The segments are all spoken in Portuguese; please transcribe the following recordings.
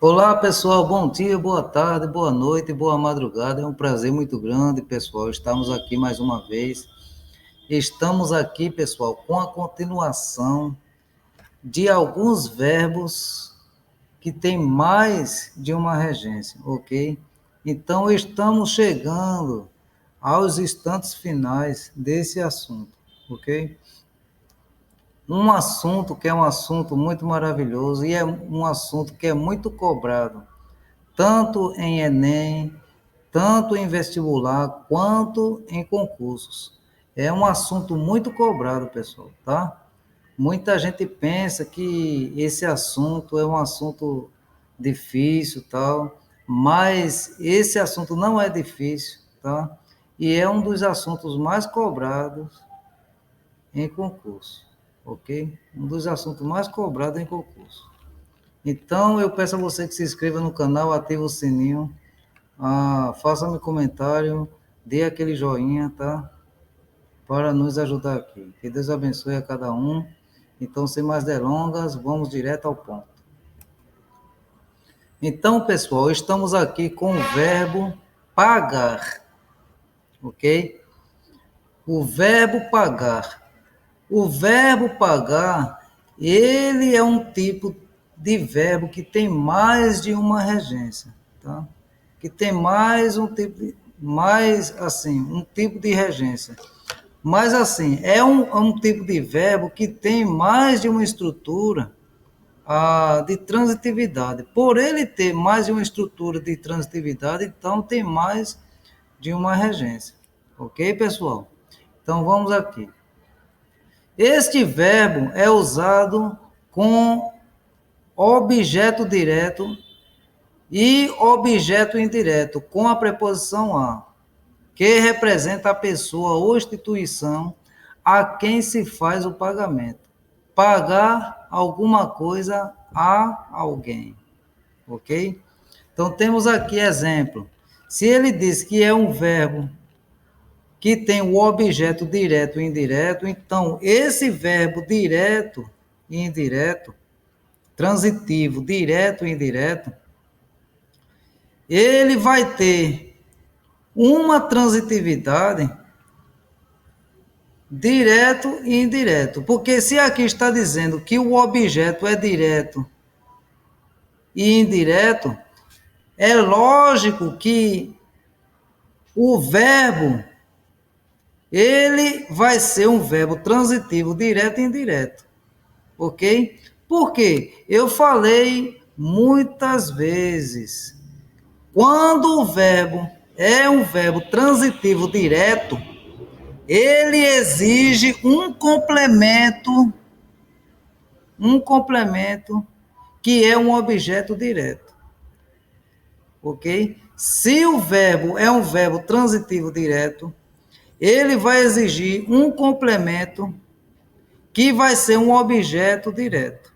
Olá, pessoal. Bom dia, boa tarde, boa noite, boa madrugada. É um prazer muito grande, pessoal. Estamos aqui mais uma vez. Estamos aqui, pessoal, com a continuação de alguns verbos que têm mais de uma regência, ok? Então, estamos chegando aos instantes finais desse assunto, ok? Um assunto que é um assunto muito maravilhoso e é um assunto que é muito cobrado tanto em Enem, tanto em vestibular, quanto em concursos. É um assunto muito cobrado, pessoal, tá? Muita gente pensa que esse assunto é um assunto difícil, tal, mas esse assunto não é difícil, tá? E é um dos assuntos mais cobrados em concurso, ok? Um dos assuntos mais cobrados em concurso. Então, eu peço a você que se inscreva no canal, ative o sininho, faça-me comentário, dê aquele joinha, tá? Para nos ajudar aqui. Que Deus abençoe a cada um. Então, sem mais delongas, vamos direto ao ponto. Então, pessoal, estamos aqui com o verbo pagar, ok? O verbo pagar. O verbo pagar, ele é um tipo de verbo que tem mais de uma regência, tá? Que tem mais um tipo de regência. Mas assim, é um tipo de verbo que tem mais de uma estrutura de transitividade. Por ele ter mais de uma estrutura de transitividade, então tem mais de uma regência. Ok, pessoal? Então vamos aqui. Este verbo é usado com objeto direto e objeto indireto, com a preposição a, que representa a pessoa ou instituição a quem se faz o pagamento. Pagar alguma coisa a alguém, ok? Então, temos aqui exemplo. Se ele diz que é um verbo que tem o objeto direto e indireto, então, esse verbo direto e indireto, transitivo, direto e indireto, ele vai ter uma transitividade direto e indireto. Porque se aqui está dizendo que o objeto é direto e indireto, é lógico que o verbo ele vai ser um verbo transitivo direto e indireto. Ok? Porque eu falei muitas vezes, quando o verbo é um verbo transitivo direto, ele exige um complemento que é um objeto direto, ok? Se o verbo é um verbo transitivo direto, ele vai exigir um complemento que vai ser um objeto direto.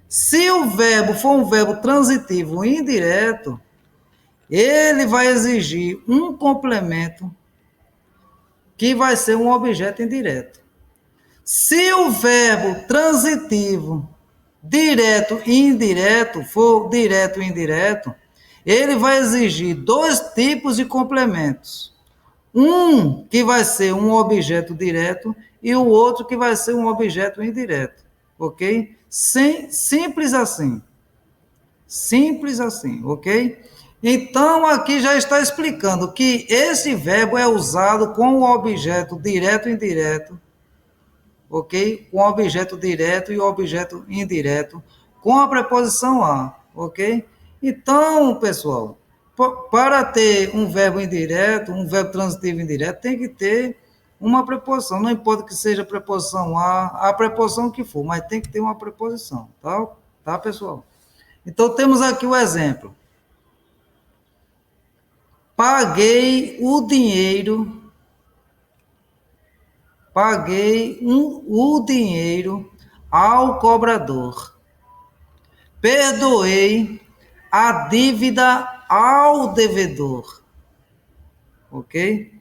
Se o verbo for um verbo transitivo indireto, ele vai exigir um complemento que vai ser um objeto indireto. Se o verbo transitivo direto e indireto for direto e indireto, ele vai exigir dois tipos de complementos. Um que vai ser um objeto direto e o outro que vai ser um objeto indireto. Ok? Simples assim. Simples assim, ok? Então, aqui já está explicando que esse verbo é usado com o objeto direto e indireto, ok? Com o objeto direto e o objeto indireto, com a preposição a, ok? Então, pessoal, para ter um verbo indireto, um verbo transitivo indireto, tem que ter uma preposição. Não importa que seja a preposição a preposição que for, mas tem que ter uma preposição, tá? Tá, pessoal? Então, temos aqui o exemplo. Paguei o dinheiro ao cobrador. Perdoei a dívida ao devedor. Ok?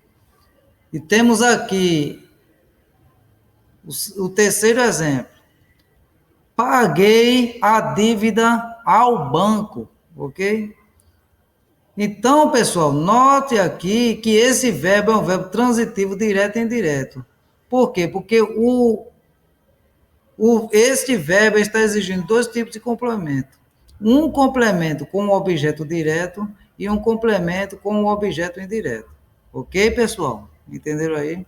E temos aqui o terceiro exemplo. Paguei a dívida ao banco. ok? Então, pessoal, note aqui que esse verbo é um verbo transitivo direto e indireto. Por quê? Porque este verbo está exigindo dois tipos de complemento. Um complemento com o objeto direto e um complemento com o objeto indireto. Ok, pessoal? Entenderam aí?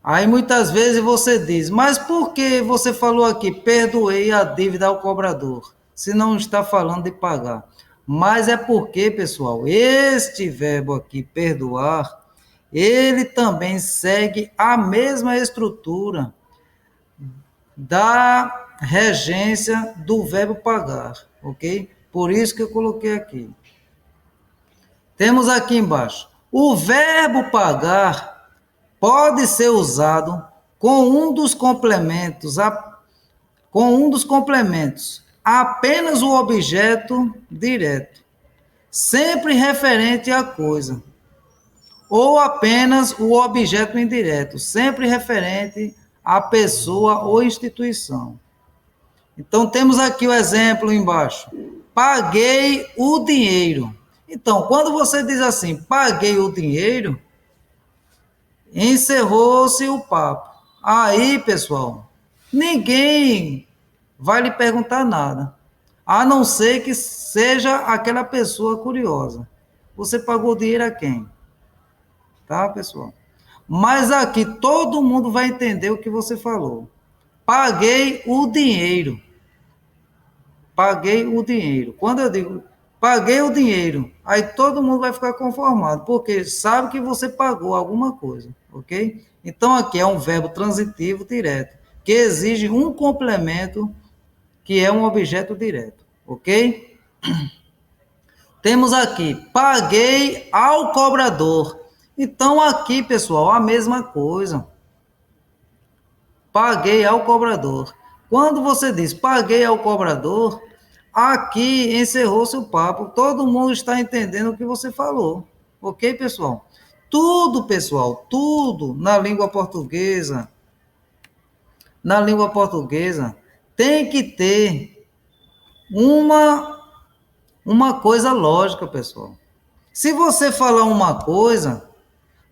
Aí muitas vezes você diz, mas por que você falou aqui, perdoei a dívida ao cobrador, se não está falando de pagar? Mas é porque, pessoal, este verbo aqui, perdoar, ele também segue a mesma estrutura da regência do verbo pagar, ok? Por isso que eu coloquei aqui. Temos aqui embaixo, o verbo pagar pode ser usado com um dos complementos, apenas o objeto direto, sempre referente à coisa, ou apenas o objeto indireto, sempre referente à pessoa ou instituição. Então, temos aqui o exemplo embaixo. Paguei o dinheiro. Então, quando você diz assim, paguei o dinheiro, encerrou-se o papo. Aí, pessoal, ninguém vai lhe perguntar nada, a não ser que seja aquela pessoa curiosa. Você pagou o dinheiro a quem? Tá, pessoal? Mas aqui todo mundo vai entender o que você falou. Paguei o dinheiro. Paguei o dinheiro. Quando eu digo paguei o dinheiro, aí todo mundo vai ficar conformado, porque sabe que você pagou alguma coisa, ok? Então aqui é um verbo transitivo direto, que exige um complemento, que é um objeto direto, ok? Temos aqui, paguei ao cobrador. Então aqui, pessoal, a mesma coisa. Paguei ao cobrador. Quando você diz paguei ao cobrador, aqui encerrou-se o papo. Todo mundo está entendendo o que você falou. Ok, pessoal? Tudo, pessoal, tudo na língua portuguesa, tem que ter uma coisa lógica, pessoal. Se você falar uma coisa,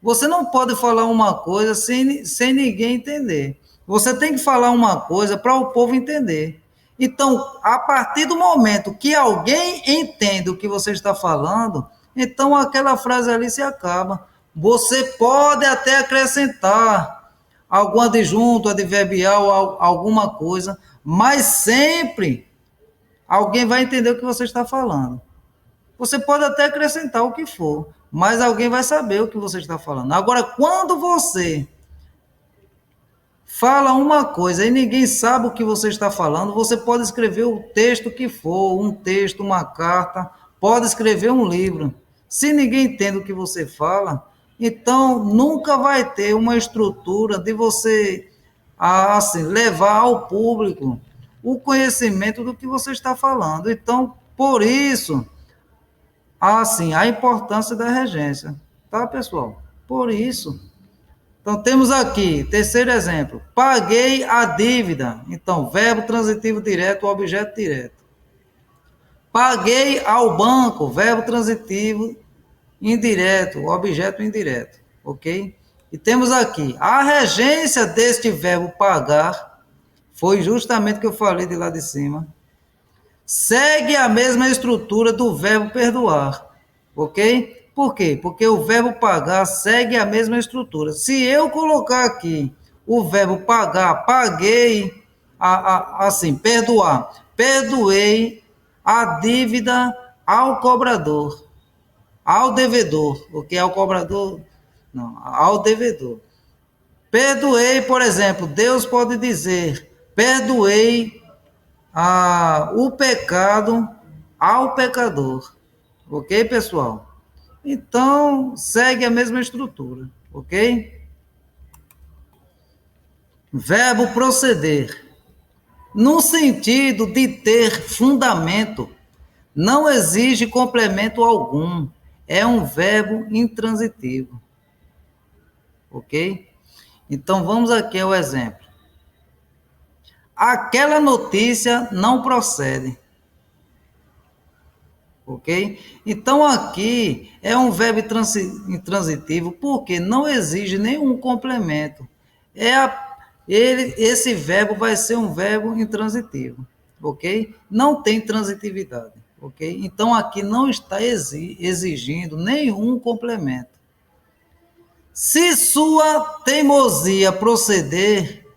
você não pode falar uma coisa sem ninguém entender. Você tem que falar uma coisa para o povo entender. Então, a partir do momento que alguém entende o que você está falando, então aquela frase ali se acaba. Você pode até acrescentar algum adjunto, adverbial, alguma coisa, mas sempre alguém vai entender o que você está falando. Você pode até acrescentar o que for, mas alguém vai saber o que você está falando. Agora, quando você fala uma coisa e ninguém sabe o que você está falando, você pode escrever o texto que for, um texto, uma carta, pode escrever um livro. Se ninguém entende o que você fala, então nunca vai ter uma estrutura de você assim levar ao público o conhecimento do que você está falando. Então, por isso, assim, a importância da regência, tá, pessoal? Por isso. Então, temos aqui, terceiro exemplo, paguei a dívida. Então, verbo transitivo direto, objeto direto. Paguei ao banco, verbo transitivo indireto, objeto indireto, ok? E temos aqui, a regência deste verbo pagar, foi justamente o que eu falei de lá de cima, segue a mesma estrutura do verbo perdoar, ok? Por quê? Porque o verbo pagar segue a mesma estrutura. Se eu colocar aqui o verbo pagar, paguei, assim, perdoar, perdoei a dívida ao cobrador, ao devedor, ok? Ao cobrador, não, ao devedor. Perdoei, por exemplo, Deus pode dizer, perdoei o pecado ao pecador. Ok, pessoal? Então, segue a mesma estrutura. Ok? Verbo proceder. No sentido de ter fundamento, não exige complemento algum. É um verbo intransitivo. Ok? Então, vamos aqui ao exemplo. Aquela notícia não procede. ok? Então, aqui é um verbo intransitivo porque não exige nenhum complemento. Esse verbo vai ser um verbo intransitivo, ok? Não tem transitividade, ok? Então, aqui não está exigindo nenhum complemento. Se sua teimosia proceder,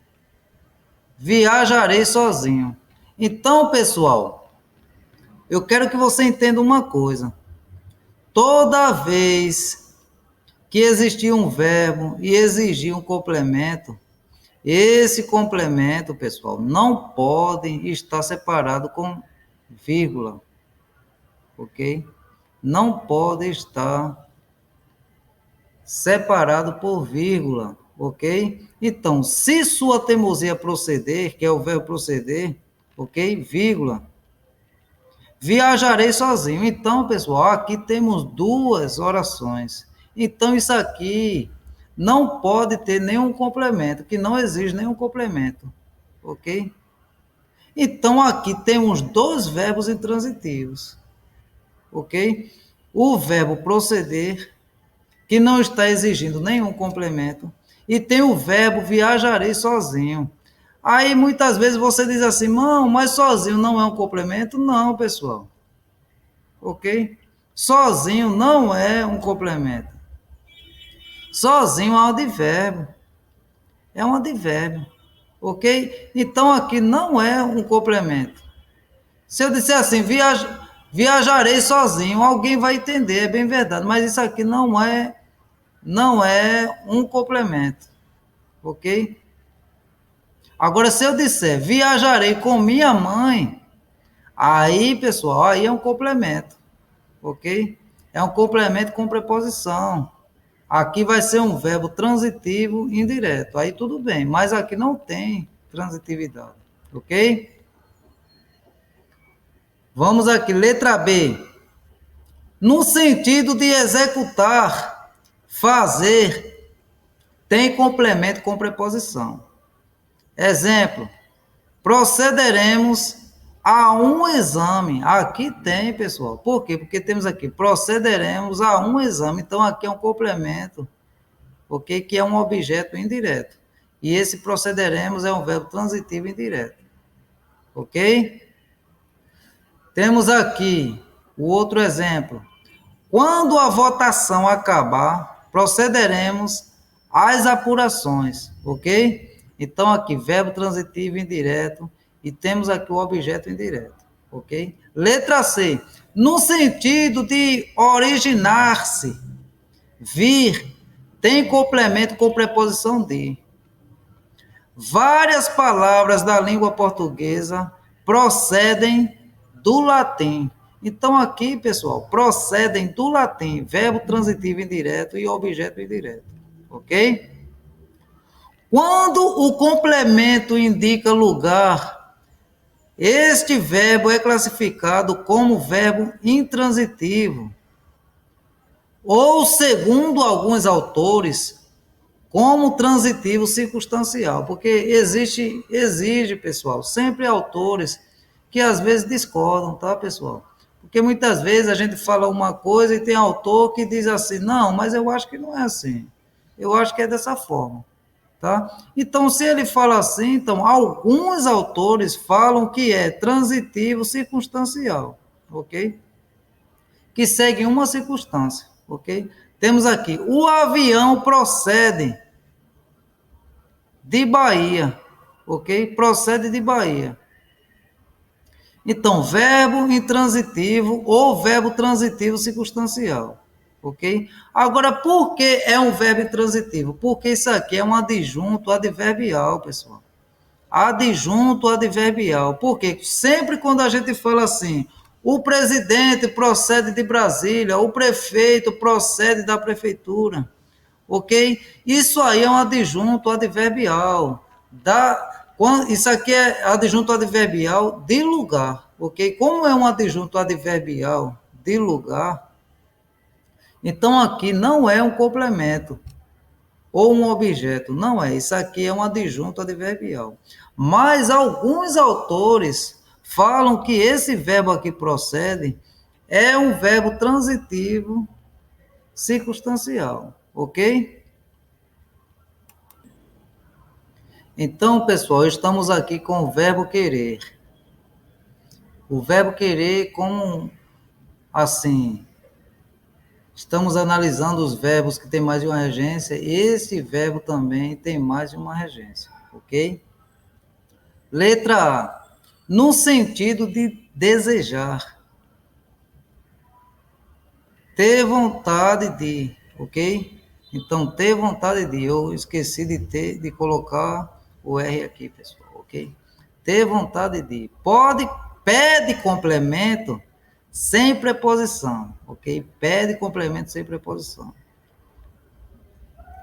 viajarei sozinho. Então, pessoal, eu quero que você entenda uma coisa. Toda vez que existir um verbo e exigir um complemento, esse complemento, pessoal, não pode estar separado com vírgula, ok? Não pode estar separado por vírgula, ok? Então, se sua teimosia proceder, que é o verbo proceder, ok? Vírgula. Viajarei sozinho. Então, pessoal, aqui temos duas orações. Então, isso aqui não pode ter nenhum complemento, que não exige nenhum complemento, ok? Então, aqui temos dois verbos intransitivos, ok? O verbo proceder, que não está exigindo nenhum complemento, e tem o verbo viajarei sozinho. Aí, muitas vezes, você diz assim, não, mas sozinho não é um complemento? Não, pessoal. Ok? Sozinho não é um complemento. Sozinho é um advérbio. É um advérbio. Ok? Então aqui não é um complemento. Se eu disser assim, viajarei sozinho, alguém vai entender, é bem verdade, mas isso aqui não é um complemento. Ok? Agora, se eu disser viajarei com minha mãe, aí, pessoal, aí é um complemento. Ok? É um complemento com preposição. Aqui vai ser um verbo transitivo indireto. Aí tudo bem, mas aqui não tem transitividade. Ok? Vamos aqui, letra B. No sentido de executar, fazer, tem complemento com preposição. Exemplo, procederemos a um exame. Aqui tem, pessoal. Por quê? Porque temos aqui, procederemos a um exame. Então, aqui é um complemento, ok? Que é um objeto indireto. E esse procederemos é um verbo transitivo indireto. Ok? Temos aqui o outro exemplo. Quando a votação acabar, procederemos às apurações. Ok? Então, aqui, verbo transitivo indireto. E temos aqui o objeto indireto. Ok? Letra C. No sentido de originar-se, vir, tem complemento com preposição de. Várias palavras da língua portuguesa procedem do latim. Então, aqui, pessoal, procedem do latim, verbo transitivo indireto e objeto indireto. Ok? Quando o complemento indica lugar, este verbo é classificado como verbo intransitivo. Ou, segundo alguns autores, como transitivo circunstancial, porque exige, pessoal, sempre autores que às vezes discordam, tá, pessoal? Porque muitas vezes a gente fala uma coisa e tem autor que diz assim, não, mas eu acho que não é assim, eu acho que é dessa forma, tá? Então, se ele fala assim, então, alguns autores falam que é transitivo circunstancial, ok? Que segue uma circunstância, ok? Temos aqui, o avião procede de Bahia, ok? Procede de Bahia. Então, verbo intransitivo ou verbo transitivo circunstancial, ok? Agora, por que é um verbo intransitivo? Porque isso aqui é um adjunto adverbial, pessoal. Adjunto adverbial. Porque sempre quando a gente fala assim, o presidente procede de Brasília, o prefeito procede da prefeitura, ok? Isso aí é um adjunto adverbial. Isso aqui é adjunto adverbial de lugar, ok? Como é um adjunto adverbial de lugar, então aqui não é um complemento ou um objeto, não é. Isso aqui é um adjunto adverbial. Mas alguns autores falam que esse verbo aqui procede é um verbo transitivo circunstancial, ok? Então, pessoal, estamos aqui com o verbo querer. O verbo querer, como assim, estamos analisando os verbos que têm mais de uma regência, esse verbo também tem mais de uma regência, ok? Letra A, no sentido de desejar, ter vontade de, ok? Então, ter vontade de, eu esqueci de colocar o R aqui, pessoal, ok? Ter vontade de, pede complemento sem preposição, ok? Pede complemento sem preposição.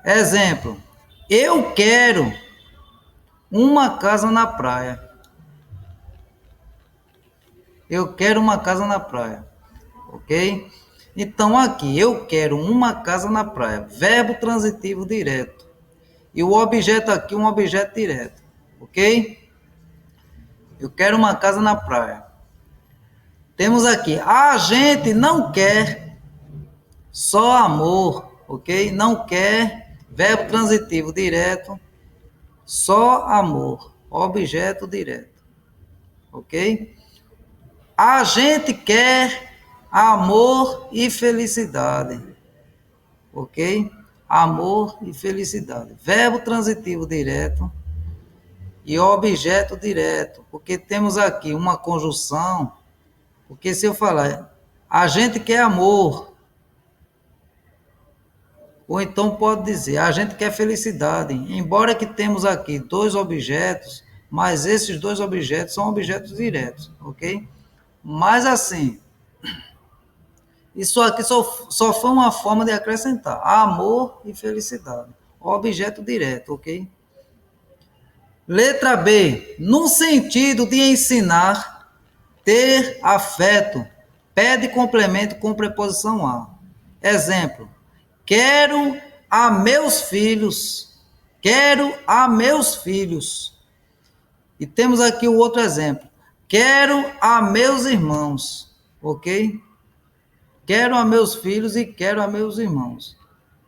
Exemplo, eu quero uma casa na praia. Eu quero uma casa na praia, ok? Então, aqui, eu quero uma casa na praia. Verbo transitivo direto. E o objeto aqui, um objeto direto, ok? Eu quero uma casa na praia. Temos aqui, a gente não quer só amor, ok? Não quer, verbo transitivo direto, só amor, objeto direto, ok? A gente quer amor e felicidade, ok? Amor e felicidade. Verbo transitivo direto e objeto direto, porque temos aqui uma conjunção, porque se eu falar, a gente quer amor, ou então pode dizer, a gente quer felicidade, embora que temos aqui dois objetos, mas esses dois objetos são objetos diretos, ok? Mas assim, isso aqui só foi uma forma de acrescentar amor e felicidade. Objeto direto, ok? Letra B. No sentido de ensinar, ter afeto, pede complemento com preposição a. Exemplo. Quero a meus filhos. Quero a meus filhos. E temos aqui o outro exemplo. Quero a meus irmãos. Ok? Quero a meus filhos e quero a meus irmãos,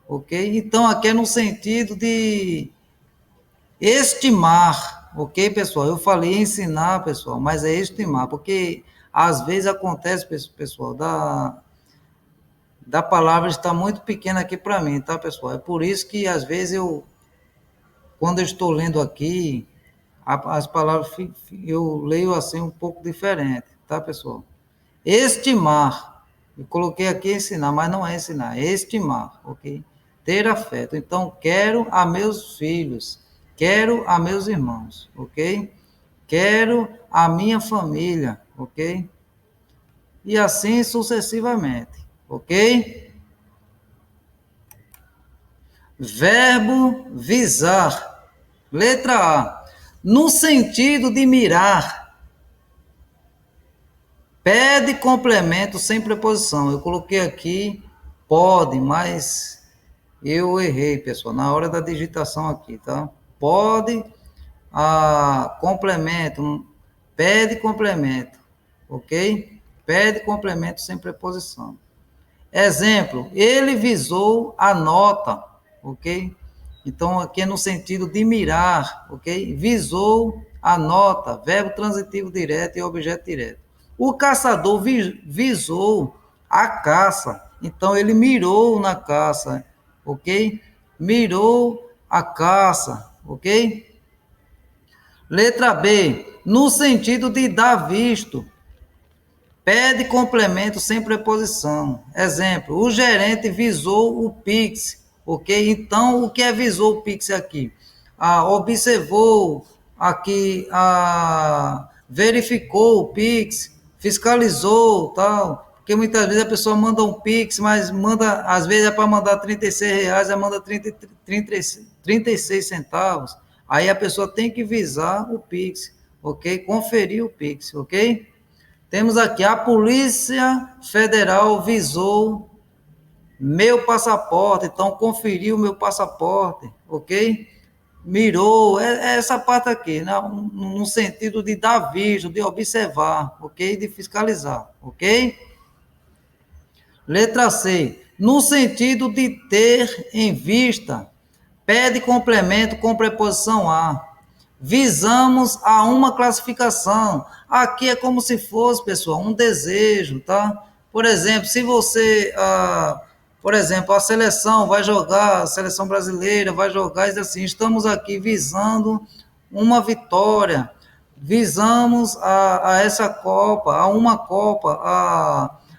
ok? Então, aqui é no sentido de estimar, ok, pessoal? Eu falei ensinar, pessoal, mas é estimar, porque às vezes acontece, pessoal, da palavra está muito pequena aqui para mim, tá, pessoal? É por isso que às vezes quando eu estou lendo aqui, as palavras eu leio assim um pouco diferente, tá, pessoal? Estimar. Eu coloquei aqui ensinar, mas não é ensinar, é estimar, ok? Ter afeto. Então, quero a meus filhos, quero a meus irmãos, ok? Quero a minha família, ok? E assim sucessivamente, ok? Verbo visar. Letra A. No sentido de mirar. Pede complemento sem preposição. Eu coloquei aqui pode, mas eu errei, pessoal, na hora da digitação aqui, tá? Pode, complemento, pede complemento, ok? Pede complemento sem preposição. Exemplo, ele visou a nota, ok? Então, aqui é no sentido de mirar, ok? Visou a nota, verbo transitivo direto e objeto direto. O caçador visou a caça, então ele mirou na caça, ok? Mirou a caça, ok? Letra B, no sentido de dar visto, pede complemento sem preposição. Exemplo, o gerente visou o Pix, ok? Então, o que é visou o Pix aqui? Observou aqui, verificou o Pix, fiscalizou, tal. Porque muitas vezes a pessoa manda um Pix, mas manda, às vezes é para mandar R$ 36, ela manda 36 centavos. Aí a pessoa tem que visar o Pix, ok? Conferir o Pix, ok? Temos aqui, a Polícia Federal visou meu passaporte, então conferiu meu passaporte, ok? Mirou, é essa parte aqui, né? No sentido de dar visto, de observar, ok? De fiscalizar, ok? Letra C, no sentido de ter em vista, pede complemento com preposição a. Visamos a uma classificação. Aqui é como se fosse, pessoal, um desejo, tá? Por exemplo, se você, por exemplo, a seleção vai jogar, a seleção brasileira vai jogar, e diz assim, estamos aqui visando uma vitória, visamos a essa Copa,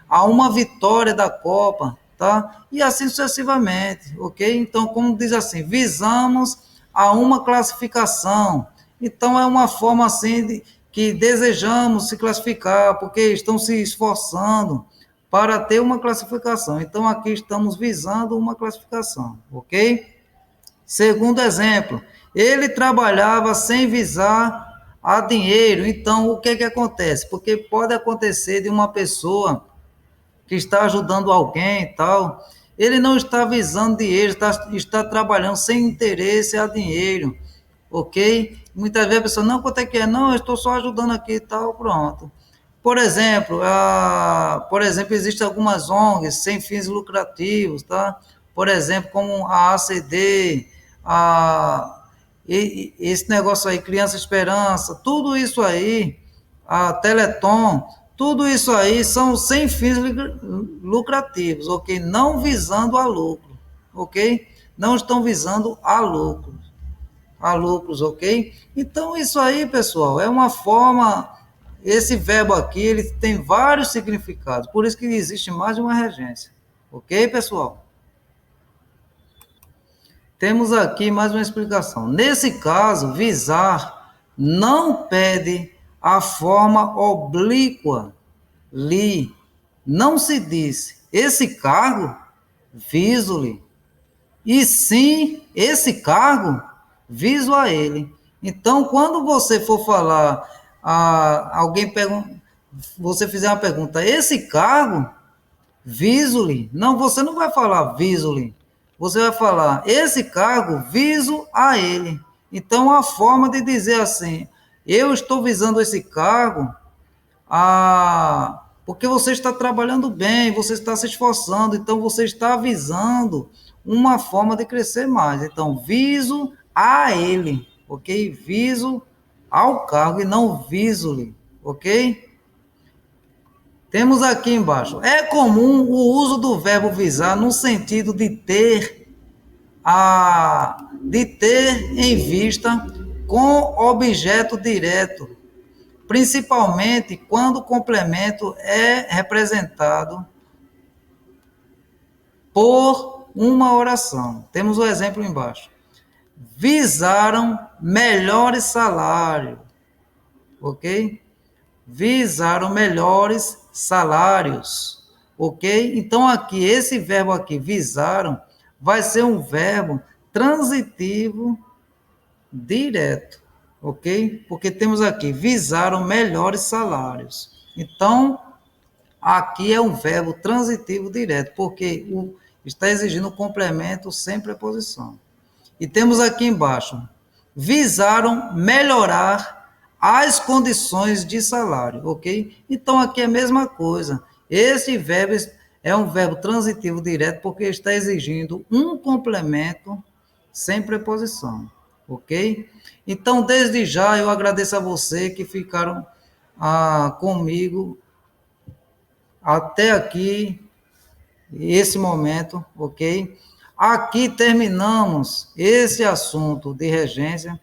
a uma vitória da Copa, tá? E assim sucessivamente, ok? Então, como diz assim, visamos a uma classificação. Então, é uma forma assim que desejamos se classificar, porque estão se esforçando para ter uma classificação. Então, aqui estamos visando uma classificação, ok? Segundo exemplo, ele trabalhava sem visar a dinheiro. Então, o que acontece? Porque pode acontecer de uma pessoa que está ajudando alguém e tal, ele não está visando dinheiro, está trabalhando sem interesse a dinheiro, ok? Muitas vezes a pessoa, não, quanto é que é? Não, eu estou só ajudando aqui e tal, pronto. Por exemplo, existem algumas ONGs sem fins lucrativos, tá? Por exemplo, como a ACD, esse negócio aí, Criança Esperança, tudo isso aí, a Teleton, tudo isso aí são sem fins lucrativos, ok? Não visando a lucro, ok? Não estão visando a lucros, ok? Então, isso aí, pessoal, é uma forma, esse verbo aqui, ele tem vários significados, por isso que existe mais de uma regência, ok, pessoal? Temos aqui mais uma explicação. Nesse caso, visar não pede a forma oblíqua, li. Não se diz esse cargo, viso-lhe. E sim, esse cargo, viso a ele. Então, quando você for falar, alguém você fizer uma pergunta, esse cargo, viso-lhe. Não, você não vai falar viso-lhe. Você vai falar, esse cargo, viso a ele. Então, a forma de dizer assim, eu estou visando esse cargo, porque você está trabalhando bem, você está se esforçando, então você está visando uma forma de crescer mais. Então, viso a ele, ok? Viso ao cargo e não viso-lhe, ok? Temos aqui embaixo. É comum o uso do verbo visar no sentido de ter em vista com objeto direto, principalmente quando o complemento é representado por uma oração. Temos o exemplo embaixo. Visaram melhores salários, ok? Visaram melhores salários, ok? Então, aqui, esse verbo aqui, visaram, vai ser um verbo transitivo direto, ok? Porque temos aqui, visaram melhores salários. Então, aqui é um verbo transitivo direto, porque está exigindo um complemento sem preposição. E temos aqui embaixo, visaram melhorar as condições de salário, ok? Então, aqui é a mesma coisa. Esse verbo é um verbo transitivo direto porque está exigindo um complemento sem preposição, ok? Então, desde já, eu agradeço a você que ficaram comigo até aqui, esse momento, ok? Aqui terminamos esse assunto de regência,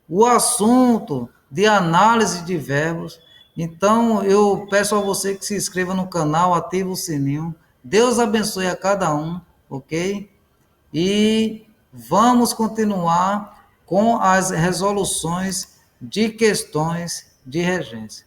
o assunto de análise de verbos. Então, eu peço a você que se inscreva no canal, ative o sininho. Deus abençoe a cada um, ok? E vamos continuar com as resoluções de questões de regência.